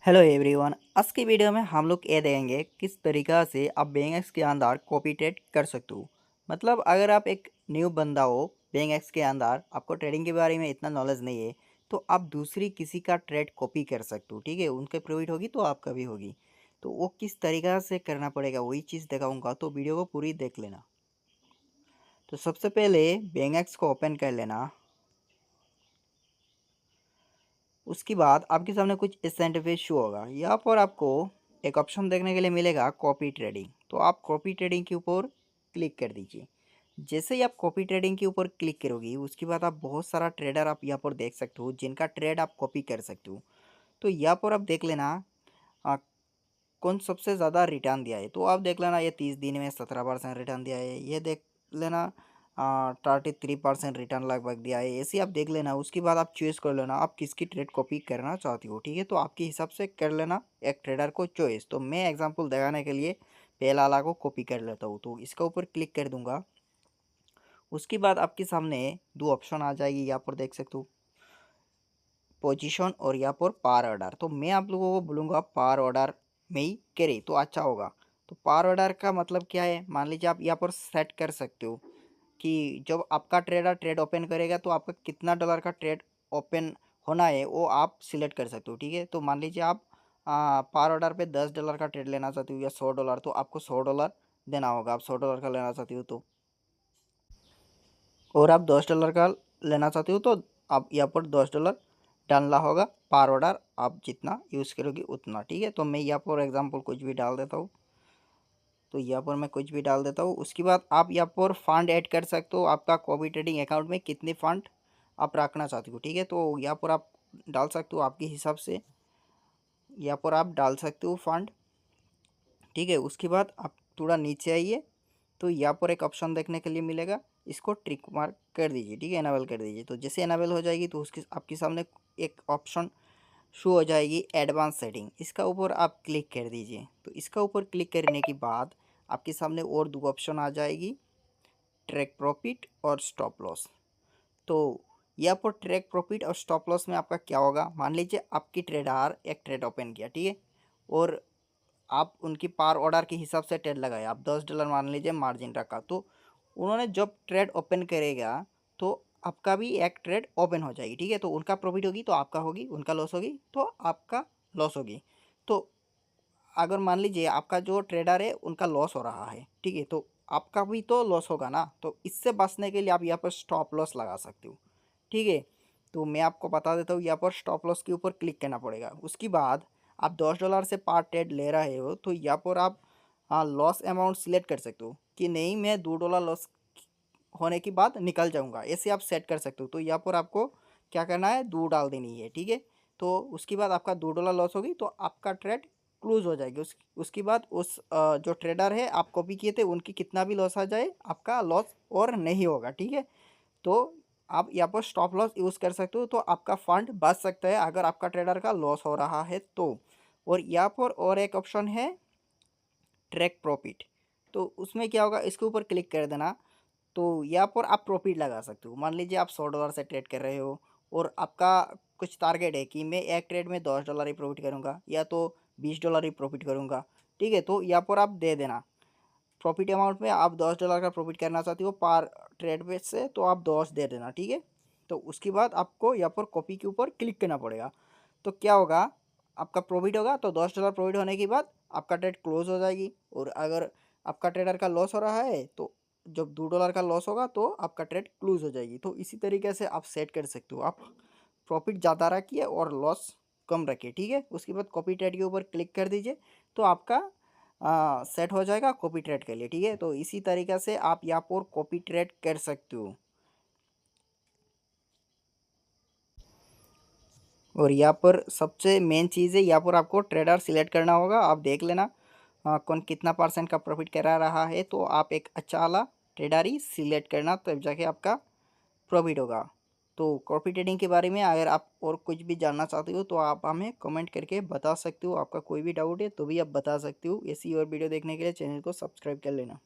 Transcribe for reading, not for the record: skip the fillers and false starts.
Hello everyone. आज की video में हम लोग ये देखेंगे किस तरीका से आप बैंक एक्स के अंदर कॉपी ट्रेड कर सकते हो। मतलब अगर आप एक न्यू बंदा हो बैंक एक्स के अंदर, आपको ट्रेडिंग के बारे में इतना नॉलेज नहीं है, तो आप दूसरी किसी का ट्रेड कॉपी कर सकते हो। ठीक है, उनके प्रॉफिट होगी तो आपका भी होगी। तो वो किस तरीका से करना पड़ेगा वही चीज़ दिखाऊंगा, तो वीडियो को पूरी देख लेना। तो सबसे पहले बैंक एक्स को ओपन कर लेना। उसके बाद आपके सामने कुछ इस इंटरफेस शो होगा। यहाँ पर आपको एक ऑप्शन देखने के लिए मिलेगा कॉपी ट्रेडिंग। तो आप कॉपी ट्रेडिंग के ऊपर क्लिक कर दीजिए। जैसे ही आप कॉपी ट्रेडिंग के ऊपर क्लिक करोगी उसके बाद आप बहुत सारा ट्रेडर आप यहाँ पर देख सकते हो जिनका ट्रेड आप कॉपी कर सकते हो। तो यहाँ पर आप देख लेना आ, कौन सबसे ज़्यादा रिटर्न दिया है। तो आप देख लेना ये 30 दिन में 17% रिटर्न दिया है। ये देख लेना 33% रिटर्न लगभग दिया है। ऐसे आप देख लेना। उसके बाद आप चॉइस कर लेना आप किसकी ट्रेड कॉपी करना चाहती हो। ठीक है, तो आपके हिसाब से कर लेना एक ट्रेडर को चॉइस। तो मैं एग्जांपल दिखाने के लिए पहला वाला को कॉपी कर लेता हूँ, तो इसका ऊपर क्लिक कर दूंगा। उसके बाद आपके सामने दो ऑप्शन आ जाएगी, यहाँ पर देख सकते हो पोजीशन और यहाँ पर पार ऑर्डर। तो मैं आप लोगों को बोलूँगा पार ऑर्डर में ही करे तो अच्छा होगा। तो पार ऑर्डर का मतलब क्या है, मान लीजिए आप यहाँ पर सेट कर सकते हो कि जब आपका ट्रेडर ट्रेड ओपन करेगा तो आपका कितना डॉलर का ट्रेड ओपन होना है वो आप सिलेक्ट कर सकते हो। ठीक है, तो मान लीजिए आप पार ऑर्डर पे $10 का ट्रेड लेना चाहते हो या $100, तो आपको $100 देना होगा। आप $100 का लेना चाहते हो तो, और आप $10 का लेना चाहते हो तो आप यहाँ पर $10 डालना होगा। पार ऑर्डर आप जितना यूज़ करोगे उतना। ठीक है, तो मैं यहाँ पर एग्जांपल कुछ भी डाल देता हूँ। तो यहाँ पर मैं कुछ भी डाल देता हूँ। उसके बाद आप यहाँ पर फंड ऐड कर सकते हो, आपका कॉपी ट्रेडिंग अकाउंट में कितने फंड आप रखना चाहते हो। ठीक है, तो यहाँ पर आप डाल सकते हो आपके हिसाब से, यहाँ पर आप डाल सकते हो फंड। ठीक है, उसके बाद आप थोड़ा नीचे आइए तो यहाँ पर एक ऑप्शन देखने के लिए मिलेगा, इसको ट्रिक मार्क कर दीजिए। ठीक है, एनाबल कर दीजिए। तो जैसे एनाबल हो जाएगी तो उसके आपके सामने एक ऑप्शन शो हो जाएगी एडवांस सेटिंग। इसका ऊपर आप क्लिक कर दीजिए। तो इसका ऊपर क्लिक करने के बाद आपके सामने और दो ऑप्शन आ जाएगी, ट्रैक प्रॉफिट और स्टॉप लॉस। तो यहाँ पर ट्रैक प्रॉफिट और स्टॉप लॉस में आपका क्या होगा, मान लीजिए आपकी ट्रेडर एक ट्रेड ओपन किया। ठीक है, और आप उनकी पार ऑर्डर के हिसाब से ट्रेड लगाए, आप $10 मान लीजिए मार्जिन रखा। तो उन्होंने जब ट्रेड ओपन करेगा तो आपका भी एक ट्रेड ओपन हो जाएगी। ठीक है, तो उनका प्रॉफिट होगी तो आपका होगी, उनका लॉस होगी तो आपका लॉस होगी। तो अगर मान लीजिए आपका जो ट्रेडर है उनका लॉस हो रहा है, ठीक है, तो आपका भी तो लॉस होगा ना। तो इससे बचने के लिए आप यहाँ पर स्टॉप लॉस लगा सकते हो। ठीक है, तो मैं आपको बता देता हूँ, यहाँ पर स्टॉप लॉस के ऊपर क्लिक करना पड़ेगा। उसके बाद आप $10 से पार ट्रेड ले रहे हो तो यहाँ पर आप लॉस अमाउंट सिलेक्ट कर सकते हो कि नहीं मैं $2 लॉस होने के बाद निकल जाऊंगा, ऐसे आप सेट कर सकते हो। तो यहाँ पर आपको क्या करना है, 2 डाल देनी है। ठीक है, तो उसके बाद आपका $2 लॉस होगी तो आपका ट्रेड क्लोज हो जाएगी। उसके बाद उस जो ट्रेडर है आप कॉपी किए थे उनकी कितना भी लॉस आ जाए आपका लॉस और नहीं होगा। ठीक है, तो आप यहाँ पर स्टॉप लॉस यूज़ कर सकते हो तो आपका फंड बच सकता है अगर आपका ट्रेडर का लॉस हो रहा है तो। और यहाँ पर और एक ऑप्शन है ट्रैक प्रॉफिट। तो उसमें क्या होगा, इसके ऊपर क्लिक कर देना। तो यहाँ पर आप प्रॉफिट लगा सकते हो। मान लीजिए आप $100 से ट्रेड कर रहे हो और आपका कुछ टारगेट है कि मैं एक ट्रेड में $10 ही प्रॉफिट करूँगा या तो $20 ही प्रॉफिट करूँगा। ठीक है, तो यहाँ पर आप दे देना प्रॉफिट अमाउंट में आप $10 का प्रॉफिट करना चाहती हो पर ट्रेड बेस से, तो आप 10 दे देना। ठीक है, तो उसके बाद आपको यहाँ पर कॉपी के ऊपर क्लिक करना पड़ेगा। तो क्या होगा, आपका प्रॉफिट होगा तो $10 प्रॉफिट होने के बाद आपका ट्रेड क्लोज हो जाएगी। और अगर आपका ट्रेडर का लॉस हो रहा है तो जब $2 का लॉस होगा तो आपका ट्रेड क्लोज हो जाएगी। तो इसी तरीके से आप सेट कर सकते हो। आप प्रॉफिट ज़्यादा रखिए और लॉस कम रखिए। ठीक है, उसके बाद कॉपी ट्रेड के ऊपर क्लिक कर दीजिए तो आपका सेट हो जाएगा कॉपी ट्रेड के लिए। ठीक है, तो इसी तरीके से आप यहाँ पर कॉपी ट्रेड कर सकते हो। और यहाँ पर सबसे मेन चीज़ है, यहाँ पर आपको ट्रेडर सिलेक्ट करना होगा। आप देख लेना कौन कितना परसेंट का प्रॉफिट करा रहा है, तो आप एक अच्छा वाला ट्रेडर ही सिलेक्ट करना तब जाके आपका प्रॉफिट होगा। तो कॉपी ट्रेडिंग के बारे में अगर आप और कुछ भी जानना चाहते हो तो आप हमें कमेंट करके बता सकते हो। आपका कोई भी डाउट है तो भी आप बता सकते हो। ऐसी और वीडियो देखने के लिए चैनल को सब्सक्राइब कर लेना।